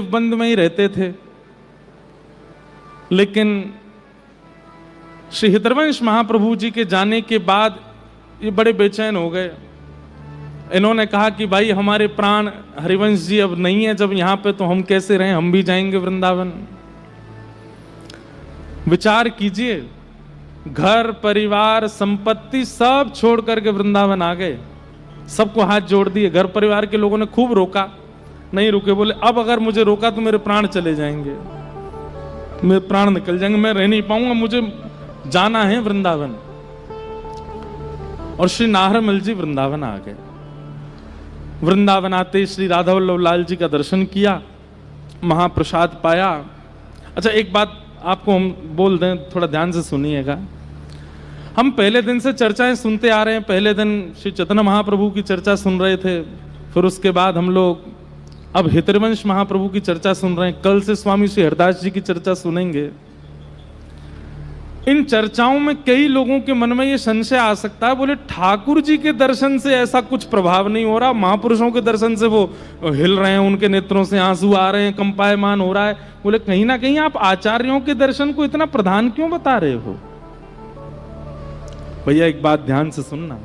बंद में ही रहते थे, लेकिन श्री हितवंश महाप्रभु जी के जाने के बाद ये बड़े बेचैन हो गए। इन्होंने कहा कि भाई हमारे प्राण हरिवंश जी अब नहीं है जब यहाँ पे, तो हम कैसे रहें, हम भी जाएंगे वृंदावन। विचार कीजिए, घर परिवार संपत्ति सब छोड़ करके वृंदावन आ गए, सबको हाथ जोड़ दिए। घर परिवार के लोगों ने खूब रोका, नहीं रुके, बोले अब अगर मुझे रोका तो मेरे प्राण चले जाएंगे, मेरे प्राण निकल जाएंगे, मैं रह नहीं पाऊंगा, मुझे जाना है वृंदावन। और श्री नाहरमल जी वृंदावन आ गए। वृंदावन आते श्री राधा वल्लभ लाल जी का दर्शन किया, महाप्रसाद पाया। अच्छा, एक बात आपको हम बोल दें, थोड़ा ध्यान से सुनिएगा। हम पहले दिन से चर्चाएं सुनते आ रहे हैं। पहले दिन श्री चैतन्य महाप्रभु की चर्चा सुन रहे थे, फिर उसके बाद हम लोग अब हितवंश महाप्रभु की चर्चा सुन रहे हैं। कल से स्वामी श्री हरदास जी की चर्चा सुनेंगे। इन चर्चाओं में कई लोगों के मन में ये संशय आ सकता है, बोले ठाकुर जी के दर्शन से ऐसा कुछ प्रभाव नहीं हो रहा, महापुरुषों के दर्शन से वो हिल रहे हैं, उनके नेत्रों से आंसू आ रहे हैं, कंपायमान हो रहा है। बोले कहीं ना कहीं आप आचार्यों के दर्शन को इतना प्रधान क्यों बता रहे हो? भैया एक बात ध्यान से सुनना,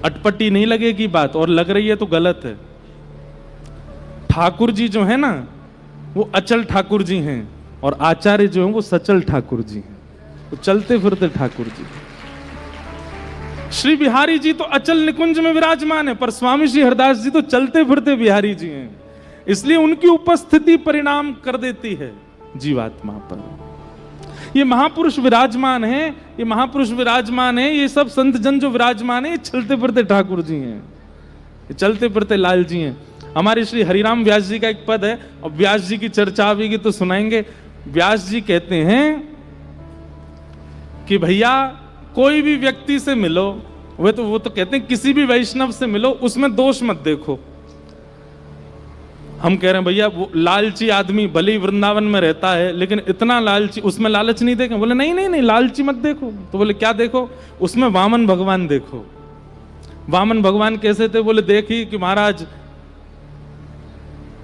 अटपटी नहीं लगेगी बात, और लग रही है तो गलत है। ठाकुर जी जो है ना वो अचल ठाकुर जी हैं, और आचार्य जो हैं वो सचल ठाकुर जी हैं, तो चलते फिरते ठाकुर जी। श्री बिहारी जी तो अचल निकुंज में विराजमान है, पर स्वामी श्री हरदास जी तो चलते फिरते बिहारी जी हैं, इसलिए उनकी उपस्थिति परिणाम कर देती है जीवात्मा पर। ये महापुरुष विराजमान है, ये महापुरुष विराजमान है, ये सब संत जन जो विराजमान है, ये चलते फिरते ठाकुर जी हैं, ये चलते फिरते लाल जी हैं। हमारे श्री हरिराम व्यास जी का एक पद है, और व्यास जी की चर्चा आवेगी तो सुनाएंगे। व्यास जी कहते हैं कि भैया कोई भी व्यक्ति से मिलो, वो तो कहते हैं किसी भी वैष्णव से मिलो, उसमें दोष मत देखो। हम कह रहे हैं भैया वो लालची आदमी भले ही वृंदावन में रहता है, लेकिन इतना लालची, उसमें लालच नहीं देखें। बोले नहीं नहीं नहीं, लालची मत देखो। तो बोले क्या देखो? उसमें वामन भगवान देखो। वामन भगवान कैसे थे? बोले देखी कि महाराज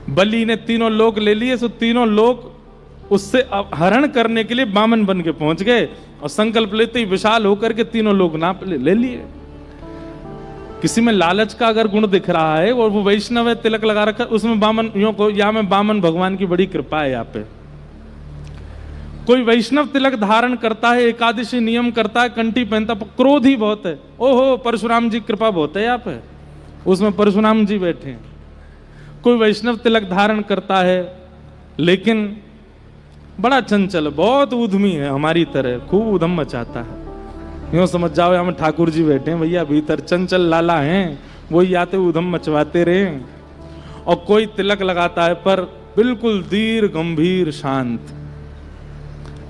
बलि ने तीनों लोक ले लिए, सो तीनों लोक उससे हरण करने के लिए वामन बन के पहुंच गए, और संकल्प लेते ही विशाल होकर के तीनों लोग नाप ले लिए। किसी में लालच का अगर गुण दिख रहा है और वो वैष्णव है, तिलक लगा रखा, उसमें वामन यो को या में वामन भगवान की बड़ी कृपा है। यहाँ पे कोई वैष्णव तिलक धारण करता है, एकादशी नियम करता है, कंठी पहनता, क्रोध ही बहुत है। ओहो परशुराम जी कृपा बहुत है यहाँ पे, उसमें परशुराम जी बैठे हैं। कोई वैष्णव तिलक धारण करता है, लेकिन बड़ा चंचल, बहुत उद्यमी है, हमारी तरह खूब उधम मचाता है। यूं समझ जाओ यहाँ में ठाकुर जी बैठे हैं भैया, भीतर चंचल लाला हैं, वही आते उधम मचवाते रहे। और कोई तिलक लगाता है पर बिल्कुल धीर गंभीर शांत,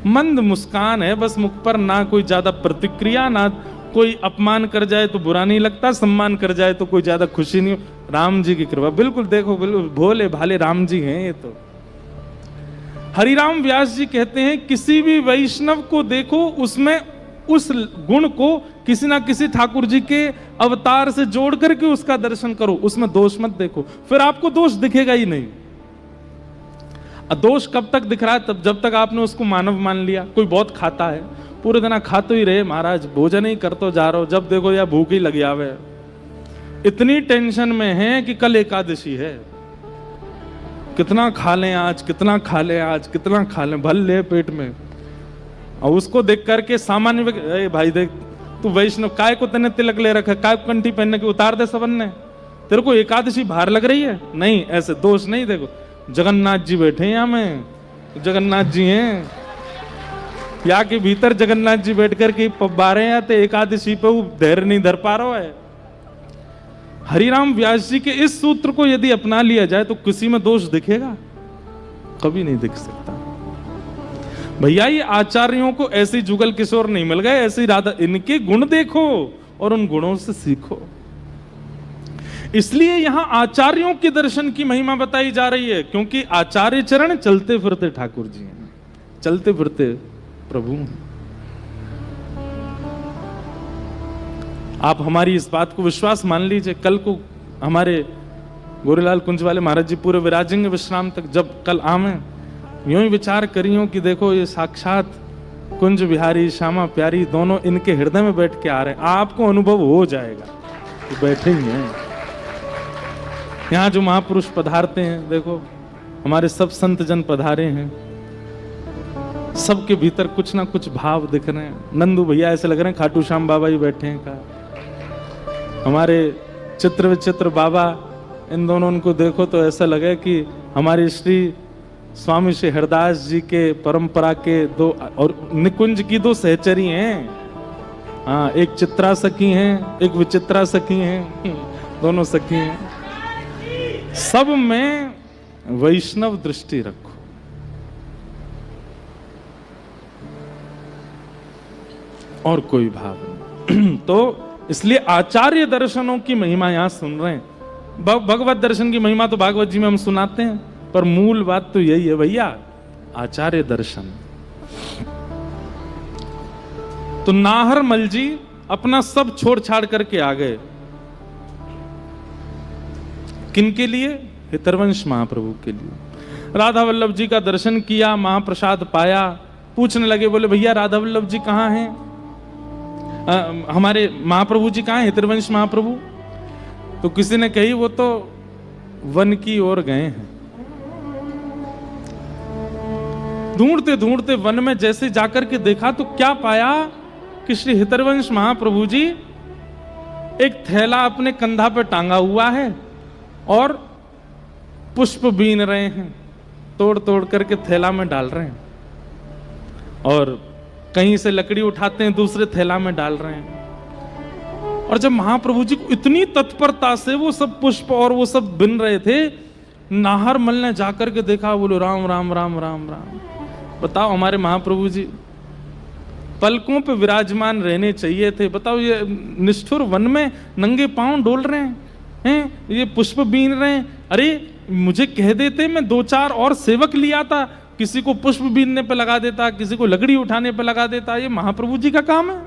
मंद मुस्कान है बस मुख पर, ना कोई ज्यादा प्रतिक्रिया, ना कोई अपमान कर जाए तो बुरा नहीं लगता, सम्मान कर जाए तो कोई ज्यादा खुशी नहीं। राम जी की कृपा, बिल्कुल देखो, बिल्कुल भोले भाले राम जी हैं ये तो। हरिराम व्यास जी कहते हैं किसी भी वैष्णव को देखो, उसमें उस गुण को किसी ना किसी ठाकुर जी के अवतार से जोड़ करके उसका दर्शन करो, उसमें दोष मत देखो, फिर आपको दोष दिखेगा ही नहीं। दोष कब तक दिख रहा है? तब जब तक आपने उसको मानव मान लिया। कोई बहुत खाता है, पूरे दिन खाते ही रहे महाराज, भोजन ही करते जा रहे हो, जब देखो या भूख ही लगी आवे, इतनी टेंशन में है कि कल एकादशी है, कितना खा लें आज, कितना खा लें आज, कितना खा लें, भल ले पेट में। और उसको देख करके सामान्य भाई देख, तू वैष्णव काय को तेने तिलक ले रखा, काय को कंठी पहनने की उतार दे सबन ने, तेरे को एकादशी बाहर लग रही है? नहीं, ऐसे दोष नहीं। देखो जगन्नाथ जी बैठे हैं यहाँ में, जगन्नाथ जी हैं यहाँ के भीतर, जगन्नाथ जी बैठ करके पब्बारे आते, एकादशी पे वो धैर्य नहीं धर पा रहा है। हरिराम व्यास जी के इस सूत्र को यदि अपना लिया जाए तो किसी में दोष दिखेगा? कभी नहीं दिख सकता। भैया ये आचार्यों को ऐसे जुगल किशोर नहीं मिल गए, ऐसे राधा, इनके गुण देखो और उन गुणों से सीखो। इसलिए यहां आचार्यों के दर्शन की महिमा बताई जा रही है, क्योंकि आचार्य चरण चलते फिरते ठाकुर जी हैं, चलते फिरते प्रभु हैं। आप हमारी इस बात को विश्वास मान लीजिए, कल को हमारे गोरेलाल कुंज वाले महाराज जी पूरे विराजेंगे विश्राम तक। जब कल आवे यूं ही विचार करियो कि देखो ये साक्षात कुंज बिहारी श्यामा प्यारी दोनों इनके हृदय में बैठ के आ रहे हैं। आपको अनुभव हो जाएगा कि बैठे ही हैं। यहाँ जो महापुरुष पधारते हैं, देखो हमारे सब संत जन पधारे हैं, सबके भीतर कुछ ना कुछ भाव दिख रहे हैं। नंदू भैया ऐसे लग रहे हैं खाटू श्याम बाबा ही बैठे हैं का। हमारे चित्र विचित्र बाबा, इन दोनों उनको देखो तो ऐसा लगे कि हमारे श्री स्वामी श्री हरदास जी के परंपरा के दो और निकुंज की दो सहचरी हैं। हाँ, एक चित्रा सखी हैं, एक विचित्रा सखी हैं, दोनों सखी हैं। सब में वैष्णव दृष्टि रखो। और कोई भाव नहीं। तो इसलिए आचार्य दर्शनों की महिमा यहां सुन रहे हैं। भगवत दर्शन की महिमा तो भागवत जी में हम सुनाते हैं, पर मूल बात तो यही है भैया, आचार्य दर्शन। तो नाहरमल जी अपना सब छोड़ छाड़ करके आ गए। किनके लिए? हितरवंश महाप्रभु के लिए। राधा वल्लभ जी का दर्शन किया, महाप्रसाद पाया। पूछने लगे, बोले भैया राधा वल्लभ जी कहाँ हैं? हमारे महाप्रभु जी कहाँ हैं, हितरवंश महाप्रभु? तो किसी ने कही वो तो वन की ओर गए हैं। ढूंढते ढूंढते वन में जैसे जाकर के देखा तो क्या पाया कि श्री हितरवंश महाप्रभु जी एक थैला अपने कंधा पे टांगा हुआ है और पुष्प बीन रहे हैं, तोड़ तोड़ करके थैला में डाल रहे हैं, और कहीं से लकड़ी उठाते हैं दूसरे थैला में डाल रहे हैं। और जब महाप्रभु जी को इतनी तत्परता से वो सब पुष्प और वो सब बिन रहे थे, नाहरमल ने जाकर के देखा, बोलो राम राम राम राम राम। बताओ हमारे महाप्रभु जी पलकों पे विराजमान रहने चाहिए थे। बताओ ये निष्ठुर वन में नंगे पांव डोल रहे हैं, ये पुष्प बीन रहे हैं। अरे मुझे कह देते, मैं 2-4 और सेवक लिया था, किसी को पुष्प बीनने पे लगा देता, किसी को लकड़ी उठाने पे लगा देता। ये महाप्रभु जी का काम है।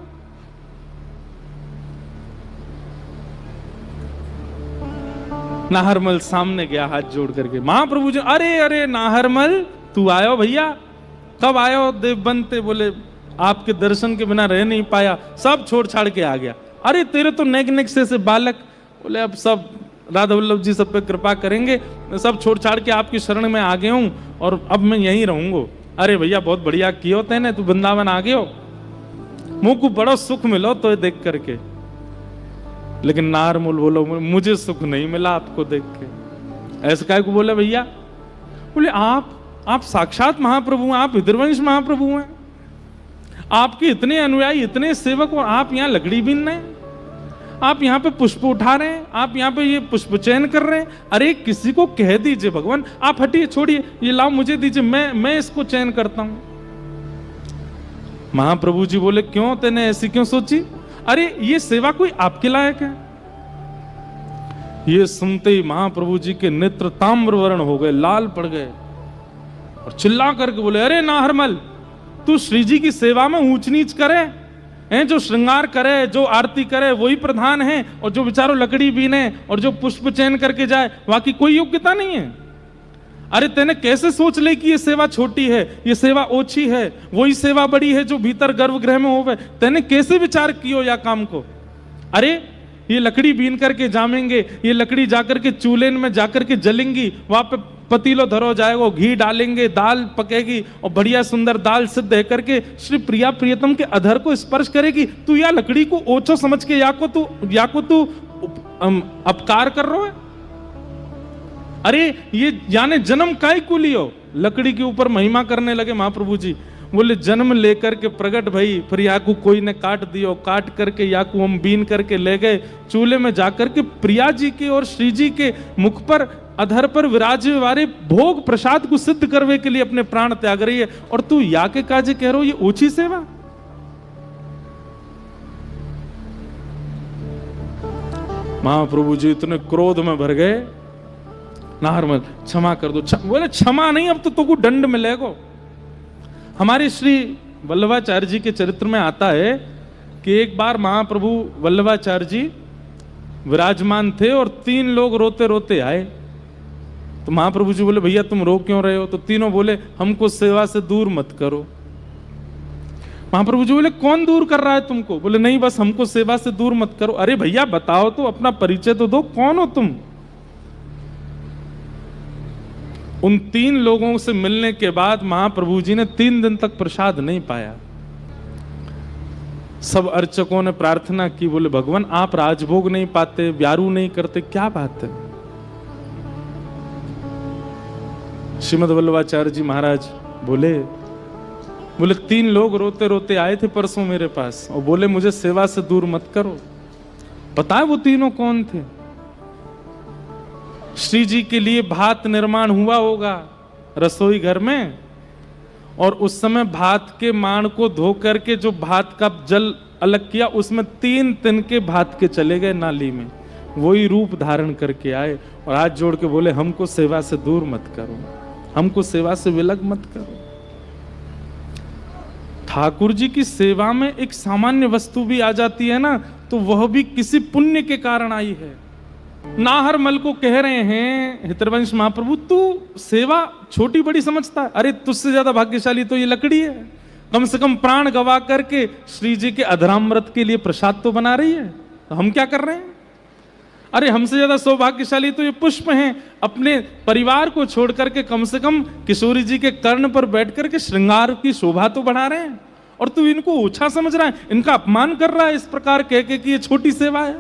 नाहरमल सामने गया हाथ जोड़ करके, महाप्रभु जी अरे अरे नाहरमल तू आयो भैया, कब आयो देव बनते? बोले आपके दर्शन के बिना रह नहीं पाया, सब छोड़ छाड़ के आ गया। अरे तेरे तो नेक नेक से बालक। बोले अब सब राधा वल्लभ जी सब पे कृपा करेंगे, सब छोड़ छाड़ के आपकी शरण में आ गया हूं और अब मैं यहीं रहूंगा। अरे भैया बहुत बढ़िया कियो तेने, तू वृंदावन आ गयो, मुंह को बड़ा सुख मिलो तो देख करके। लेकिन नारमूल बोलो मुझे सुख नहीं मिला आपको देख के। ऐसा काय को बोले भैया? बोले आप साक्षात महाप्रभु हैं, आप हितरवंश महाप्रभु हैं, आपके इतने अनुयायी इतने सेवक और आप यहाँ लकड़ी बीन रहे हैं, आप यहाँ पे पुष्प उठा रहे हैं, आप यहाँ पे ये पुष्प चयन कर रहे हैं। अरे किसी को कह दीजिए भगवान, आप हटिए छोड़िए, ये लाओ मुझे दीजिए, मैं इसको चयन करता हूं। महाप्रभु जी बोले क्यों, तेने ऐसी क्यों सोची? अरे ये सेवा कोई आपके लायक है? ये सुनते ही महाप्रभु जी के नेत्र ताम्रवर्ण हो गए, लाल पड़ गए और चिल्ला करके बोले अरे नाहरमल, तू श्री जी की सेवा में ऊंच नीच करे हैं? जो श्रृंगार करे, जो आरती करे वही प्रधान है, और जो बेचारों लकड़ी बीने और जो पुष्प चयन करके जाए बाकी कोई योग्यता नहीं है। अरे तेने कैसे सोच ले कि ये सेवा छोटी है, ये सेवा ओछी है, वही सेवा बड़ी है जो भीतर गर्भगृह में होवे? तेने कैसे विचार कियो या काम को? अरे ये लकड़ी बीन करके जामेंगे, ये लकड़ी जाकर के चूल्हे में जाकर के जलेंगी, वहां पे पतीलो धरो जाएगा, घी डालेंगे, दाल पकेगी और बढ़िया सुंदर दाल सिद्ध है करके श्री प्रिया प्रियतम के अधर को स्पर्श करेगी। तू या लकड़ी को ओछो समझ के या को तू अपकार कर रहा है? अरे ये यानी जन्म काय को लियो? लकड़ी के ऊपर महिमा करने लगे महाप्रभु जी। बोले जन्म लेकर के प्रगट भई, फिर याकू कोई ने काट दियो, काट करके याकू हम बीन करके ले गए चूल्हे में जाकर के प्रिया जी के और श्री जी के मुख पर अधर पर विराजे वाले भोग प्रसाद को सिद्ध करने के लिए अपने प्राण त्याग रही है, और तू या के काजे कह रहे हो ये ऊंची सेवा? महाप्रभु जी इतने क्रोध में भर गए, नाहरमल क्षमा कर दो। बोले क्षमा नहीं, अब तो तुमको दंड मिलेगा। हमारे श्री वल्लभाचार्य जी के चरित्र में आता है कि एक बार महाप्रभु वल्लभाचार्य जी विराजमान थे और 3 लोग रोते रोते आए तो महाप्रभु जी बोले भैया तुम रो क्यों रहे हो? तो तीनों बोले हमको सेवा से दूर मत करो। महाप्रभु जी बोले कौन दूर कर रहा है तुमको? बोले नहीं बस हमको सेवा से दूर मत करो। अरे भैया बताओ तो, अपना परिचय तो दो, कौन हो तुम? उन 3 लोगों से मिलने के बाद महाप्रभु जी ने 3 दिन तक प्रसाद नहीं पाया। सब अर्चकों ने प्रार्थना की, बोले भगवान आप राजभोग नहीं पाते, ब्यारू नहीं करते, क्या बात है? श्रीमद वल्लभाचार्य जी महाराज बोले 3 लोग रोते रोते आए थे परसों मेरे पास और बोले मुझे सेवा से दूर मत करो। पता है वो तीनों कौन थे? श्री जी के लिए भात निर्माण हुआ होगा रसोई घर में, और उस समय भात के माण को धो करके जो भात का जल अलग किया उसमें 3 तिनके भात के चले गए नाली में। वही रूप धारण करके आए और हाथ जोड़ के बोले हमको सेवा से दूर मत करो, हमको सेवा से विलग मत करो। ठाकुर जी की सेवा में एक सामान्य वस्तु भी आ जाती है ना, तो वह भी किसी पुण्य के कारण आई है। नाहर मल को कह रहे हैं हितरवंश महाप्रभु तू सेवा छोटी बड़ी समझता है, अरे तुझसे ज्यादा भाग्यशाली तो ये लकड़ी है, कम से कम प्राण गवा करके श्री जी के अधरामृत के लिए प्रसाद तो बना रही है, तो हम क्या कर रहे हैं? अरे हमसे ज्यादा सौभाग्यशाली तो ये पुष्प हैं, अपने परिवार को छोड़ करके कम से कम किशोरी जी के कर्ण पर बैठ करके श्रृंगार की शोभा तो बढ़ा रहे हैं, और तू इनको ओछा समझ रहा है, इनका अपमान कर रहा है इस प्रकार कह के कि ये छोटी सेवा है।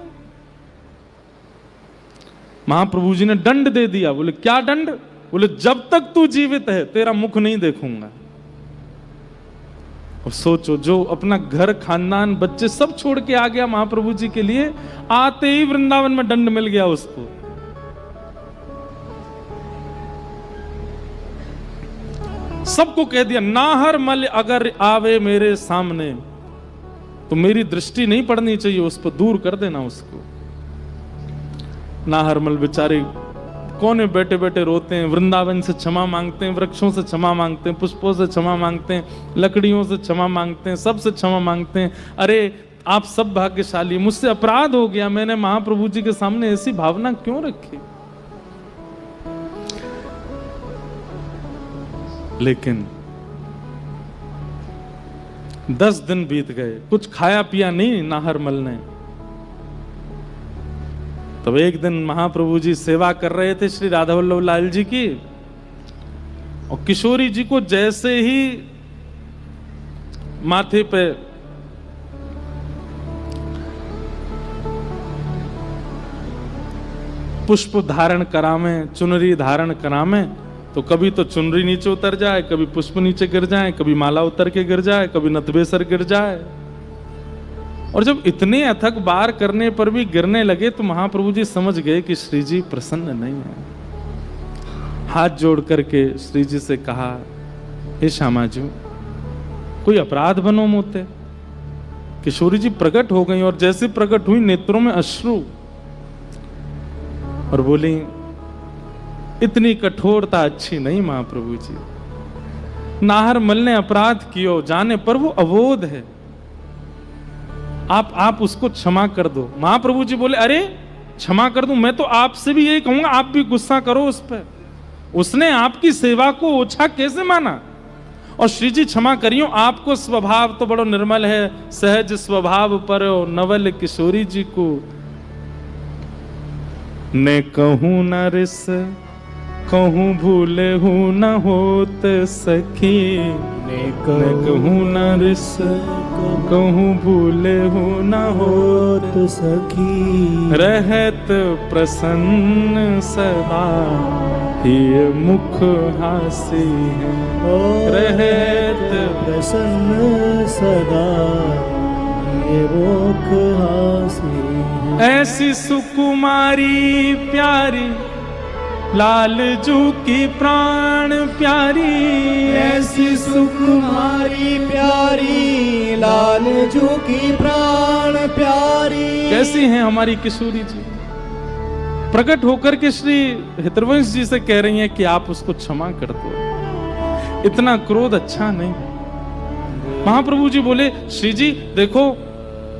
महाप्रभु जी ने दंड दे दिया। बोले क्या दंड? बोले जब तक तू जीवित है तेरा मुख नहीं देखूंगा। और सोचो जो अपना घर खानदान बच्चे सब छोड़ के आ गया महाप्रभु जी के लिए, आते ही वृंदावन में दंड मिल गया उसको। सबको कह दिया नाहर मल अगर आवे मेरे सामने तो मेरी दृष्टि नहीं पड़नी चाहिए उस पर, दूर कर देना उसको। नाहरमल बेचारे कोने बैठे बैठे रोते हैं, वृंदावन से क्षमा मांगते हैं, वृक्षों से क्षमा मांगते हैं, पुष्पों से क्षमा मांगते हैं, लकड़ियों से क्षमा मांगते हैं, सबसे क्षमा मांगते हैं। अरे आप सब भाग्यशाली, मुझसे अपराध हो गया, मैंने महाप्रभु जी के सामने ऐसी भावना क्यों रखी? लेकिन 10 दिन बीत गए, कुछ खाया पिया नहीं नाहरमल ने। तब एक दिन महाप्रभु जी सेवा कर रहे थे श्री राधा वल्लभ लाल जी की, और किशोरी जी को जैसे ही माथे पे पुष्प धारण करावे, चुनरी धारण करावे, तो कभी तो चुनरी नीचे उतर जाए, कभी पुष्प नीचे गिर जाए, कभी माला उतर के गिर जाए, कभी नतबेसर गिर जाए। और जब इतने अथक बार करने पर भी गिरने लगे तो महाप्रभु जी समझ गए कि श्री जी प्रसन्न नहीं है। हाथ जोड़ करके श्री जी से कहा हे श्यामा जी कोई अपराध बनो मोते। किशोरी जी प्रकट हो गई और जैसे प्रकट हुई नेत्रों में अश्रु, और बोली इतनी कठोरता अच्छी नहीं महाप्रभु जी, नाहरमल ने अपराध कियो जाने पर वो अबोध है, आप उसको क्षमा कर दो। महाप्रभु जी बोले अरे क्षमा कर दूं, मैं तो आपसे भी यही कहूंगा आप भी गुस्सा करो उस पर, उसने आपकी सेवा को ओछा कैसे माना? और श्री जी क्षमा करियो, आपको स्वभाव तो बड़ो निर्मल है, सहज स्वभाव पर नवल किशोरी जी को ने कहूं न रिस कहूं भूले हूं न होत सखी, ने कहूं न रिस कहूं भूले हूं न होत सखी, रहत प्रसन्न सदा ये मुख हासी है, रहत प्रसन्न सदा ये मुख हासी है। ऐसी सुकुमारी प्यारी लालजू की प्राण प्यारी, ऐसी सुकुमारी प्यारी लालजू की प्राण प्यारी। कैसी हैं हमारी किशोरी जी? प्रकट होकर के श्री हितरवंश जी से कह रही हैं कि आप उसको क्षमा कर दो, इतना क्रोध अच्छा नहीं। महाप्रभु जी बोले श्री जी देखो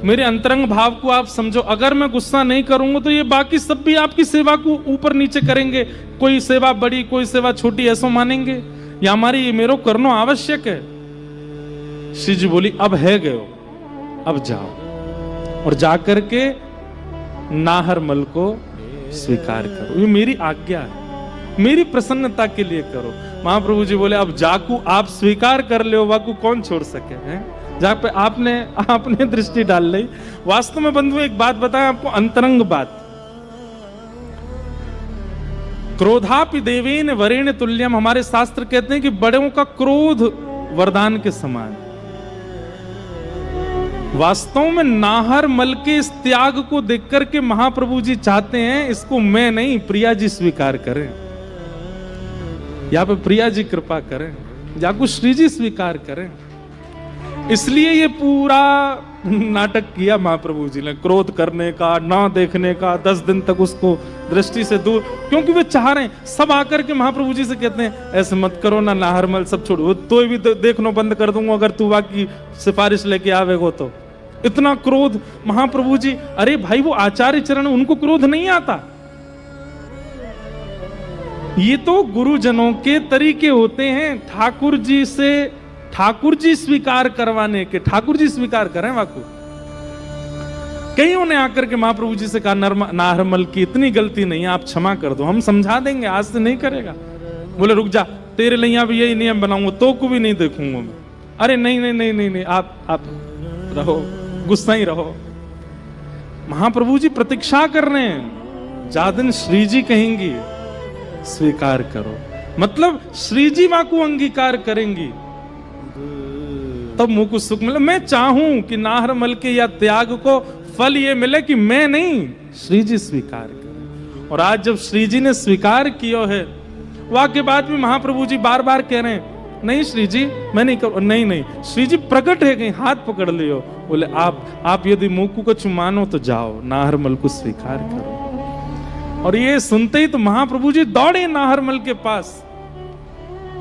मेरे अंतरंग भाव को आप समझो। अगर मैं गुस्सा नहीं करूंगा तो ये बाकी सब भी आपकी सेवा को ऊपर नीचे करेंगे, कोई सेवा बड़ी कोई सेवा छोटी ऐसा मानेंगे, या हमारी ये मेरो करना आवश्यक है। श्री जी बोली अब है गयो, अब जाओ और जाकर के नाहर मल को स्वीकार करो, ये मेरी आज्ञा है, मेरी प्रसन्नता के लिए करो। महाप्रभु जी बोले अब जाकू आप स्वीकार कर ले, वाकू कौन छोड़ सके हैं, जहां पे आपने दृष्टि डाल ली। वास्तव में बंधु एक बात बताएं आपको, अंतरंग बात, क्रोधापि देवेन वरेण तुल्यम, हमारे शास्त्र कहते हैं कि बड़ों का क्रोध वरदान के समान। वास्तव में नाहर मल के इस त्याग को देख करके महाप्रभु जी चाहते हैं इसको मैं नहीं प्रिया जी स्वीकार करें, या पे प्रिया जी कृपा करें, या कुछ श्री जी स्वीकार करें। इसलिए ये पूरा नाटक किया महाप्रभु जी ने, क्रोध करने का, ना देखने का, 10 दिन तक उसको दृष्टि से दूर, क्योंकि वे चाह रहे हैं। सब आकर के महाप्रभु जी से कहते हैं ऐसे मत करो ना, नाहरमल सब छोड़ो, तो भी देखना बंद कर दूंगा अगर तू बाकी सिफारिश लेके आवेगो तो। इतना क्रोध महाप्रभु जी, अरे भाई वो आचार्य चरण, उनको क्रोध नहीं आता। ये तो गुरुजनों के तरीके होते हैं ठाकुर जी से, ठाकुर जी स्वीकार करवाने के, ठाकुर जी स्वीकार करें वाकु। कईयों ने आकर के महाप्रभु जी से कहा नाहरमल की इतनी गलती नहीं है, आप क्षमा कर दो, हम समझा देंगे, आज से नहीं करेगा। बोले रुक जा, तेरे लिए यहाँ भी यही नियम बनाऊंगा, तो को भी नहीं देखूंगा मैं। अरे नहीं नहीं नहीं नहीं नहीं, आप रहो, गुस्सा ही रहो। महाप्रभु जी प्रतीक्षा कर रहे हैं, जा दिन श्री जी कहेंगी स्वीकार करो, मतलब श्री जी मां को अंगीकार करेंगी तब मुंह को सुख मिले। मैं चाहूं कि नाहरमल के या त्याग को फल ये मिले कि मैं नहीं, श्री जी स्वीकार करें। और आज जब श्री जी ने स्वीकार किया है, वह के बाद भी महाप्रभु जी बार बार कह रहे हैं नहीं श्री जी मैं नहीं कर, नहीं नहीं श्री जी प्रकट है, कहीं हाथ पकड़ लियो। बोले आप यदि मुकु को मानो तो जाओ, नाहरमल को स्वीकार करो। और ये सुनते ही तो महाप्रभु जी दौड़े नाहरमल के पास।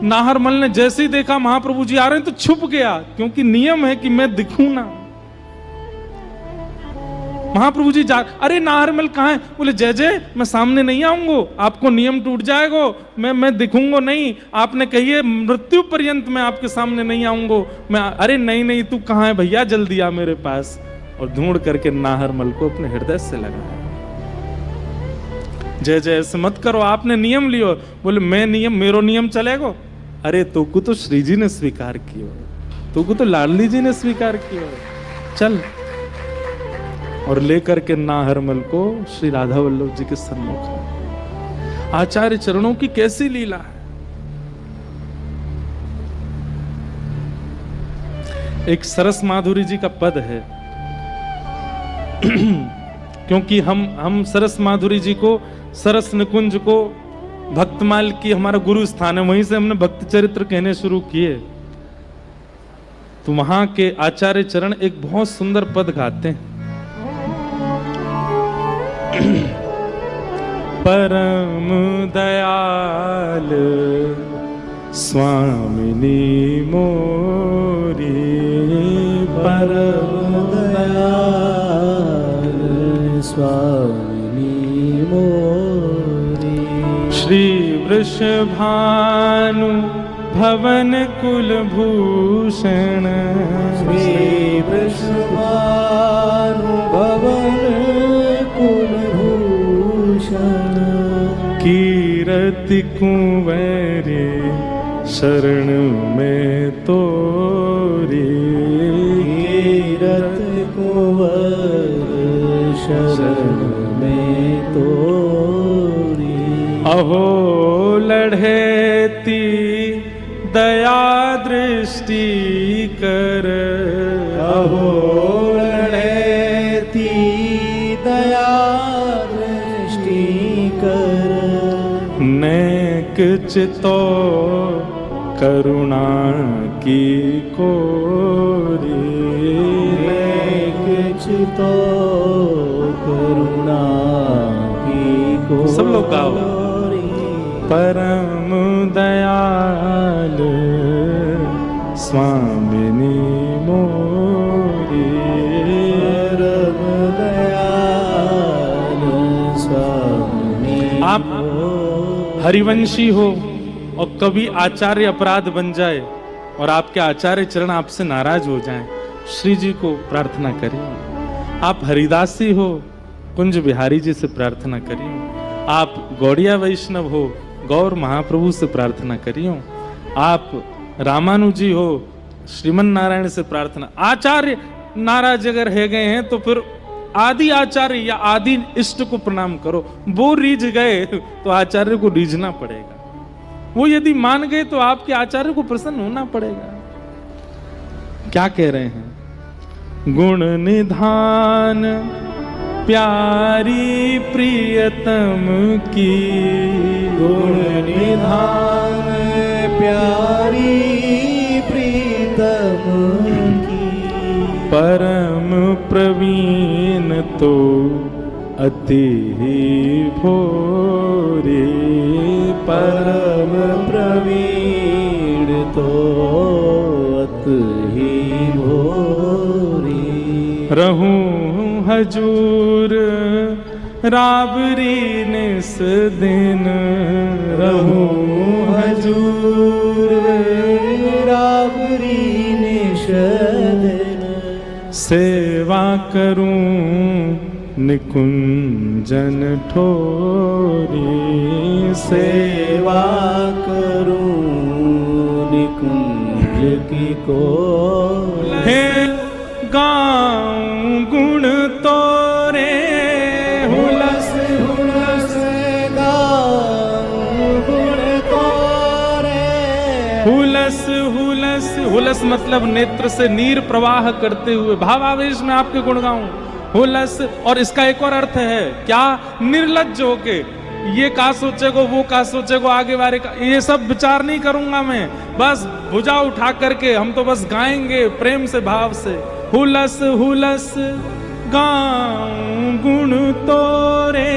नाहरमल ने जैसे ही देखा महाप्रभु जी आ रहे हैं तो छुप गया, क्योंकि नियम है कि मैं दिखूं ना। महाप्रभु जी जा, अरे नाहरमल कहां है? बोले जय जय मैं सामने नहीं आऊंगा, आपको नियम टूट जाएगा, मैं दिखूंगा नहीं, आपने कहिए मृत्यु पर्यंत मैं आपके सामने नहीं आऊंगा मैं। अरे नहीं नहीं तू कहां है भैया, जल्दी आ मेरे पास। और ढूंढ करके नाहरमल को अपने हृदय से लगाया। जय जय ऐसे मत करो, आपने नियम लियो। बोले मैं नियम, मेरो नियम चलेगा? अरे तो को तो श्री जी ने स्वीकार किया, तो को तो लाडली जी ने स्वीकार किया, चल। और लेकर के नाहरमल को श्री राधा वल्लभ जी के सन्मुख। आचार्य चरणों की कैसी लीला है। एक सरस माधुरी जी का पद है क्योंकि हम सरस माधुरी जी को, सरस निकुंज को भक्तमाल की हमारा गुरु स्थान है, वहीं से हमने भक्त चरित्र कहने शुरू किए। तो वहां के आचार्य चरण एक बहुत सुंदर पद गाते हैं। परम दयाल स्वामिनी मोरी, परम दयाल स्वामिनी मोरी। श्री वृषभानु भवन कुलभूषण, श्री वृषभानु भवन कुलभूषण। कीरति कुंवरे शरण में तोरी, कीरति कुंवर शरण में तोरी। अहो लढ़ेती दया दृष्टि कर, अहो लढ़ेती दया दृष्टि कर। नेक चितो करुणा की कोरी, नेक चितो करुणा की कोरी। सब लोग गाओ। परम दयाल स्वामिनी मोरी, हरिवंशी हो और कभी आचार्य अपराध बन जाए और आपके आचार्य चरण आपसे नाराज हो जाएं, श्री जी को प्रार्थना करिए। आप हरिदासी हो, कुंज बिहारी जी से प्रार्थना करिए। आप गौड़िया वैष्णव हो, गौर महाप्रभु से प्रार्थना करियो। आप रामानुजी हो, श्रीमन नारायण से प्रार्थना। आचार्य नाराज अगर है गए हैं तो फिर आदि आचार्य या आदि इष्ट को प्रणाम करो। वो रीझ गए तो आचार्य को रीझना पड़ेगा। वो यदि मान गए तो आपके आचार्य को प्रसन्न होना पड़ेगा। क्या कह रहे हैं? गुण निधान प्यारी प्रियतम की, गुण निधान प्यारी प्रीतम की, परम प्रवीण तो अति भोरे, परम प्रवीण तो अति भोरे। रहूं हजूर राबरी निस दिन, रहूं हजूर राबरी निस दिन, सेवा करूं निकुंजन ठोरी, सेवा करूं निकुंज की को। हे गाऊं गुण तोरे, हुलस हुलस गाऊं गुण तोरे। हुलस हुलस, हुलस मतलब नेत्र से नीर प्रवाह करते हुए भावावेश में आपके गुण गाऊं। हुलस, और इसका एक और अर्थ है क्या? निर्लज्ज होके, ये का सोचेगो, वो का सोचेगो, आगे बारे का, ये सब विचार नहीं करूंगा मैं। बस भुजा उठा करके हम तो बस गाएंगे प्रेम से, भाव से। हुलस हुलस गाऊं गुण तोरे,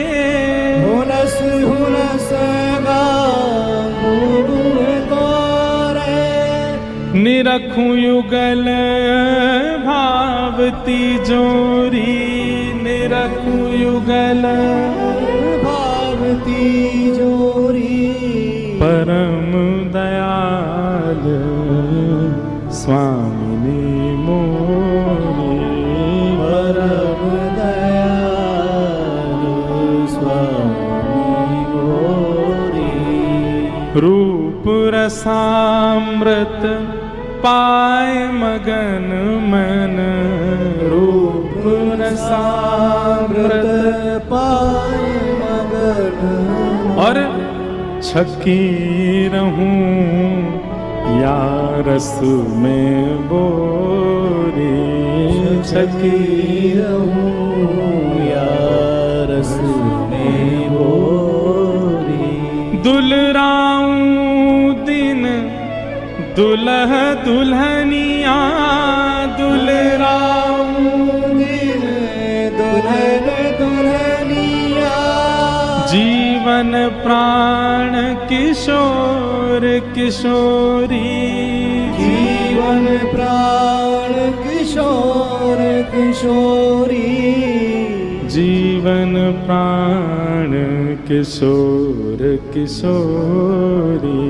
हुलस हुलस गाऊं गुण तोरे। निरखूं युगल भावती जोरी, निरखूं युगल भावती जोरी। परम दयाल स्वामिनी मोरी, परम दयाल स्वामी मोरी। रूप रसामृत पाए मगन मन, रूप रसामृत पाए मगन। और छकी रहूं या रस में बोरी, छकी रहूं या रस में बोरी। दुलराऊं दिन दुल्ह दुल्हनिया, दुलराऊं दिन दुल्हन दुल्हनिया। जीवन प्राण किशोर किशोरी, जीवन प्राण किशोर किशोरी। जीवन प्राण किशोर किशोरी,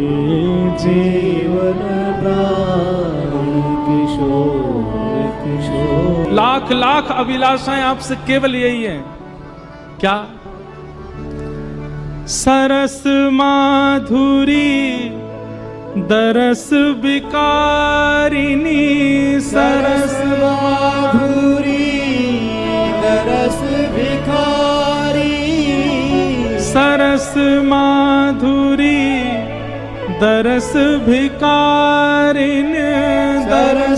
जीवन प्राण किशोर किशोर। लाख लाख अभिलाषाएं आपसे केवल यही है। क्या? सरस माधुरी दरस विकारिणी, सरस माधुरी दरस भिखारी। सरस माधुरी दरस भिकारिन, सरस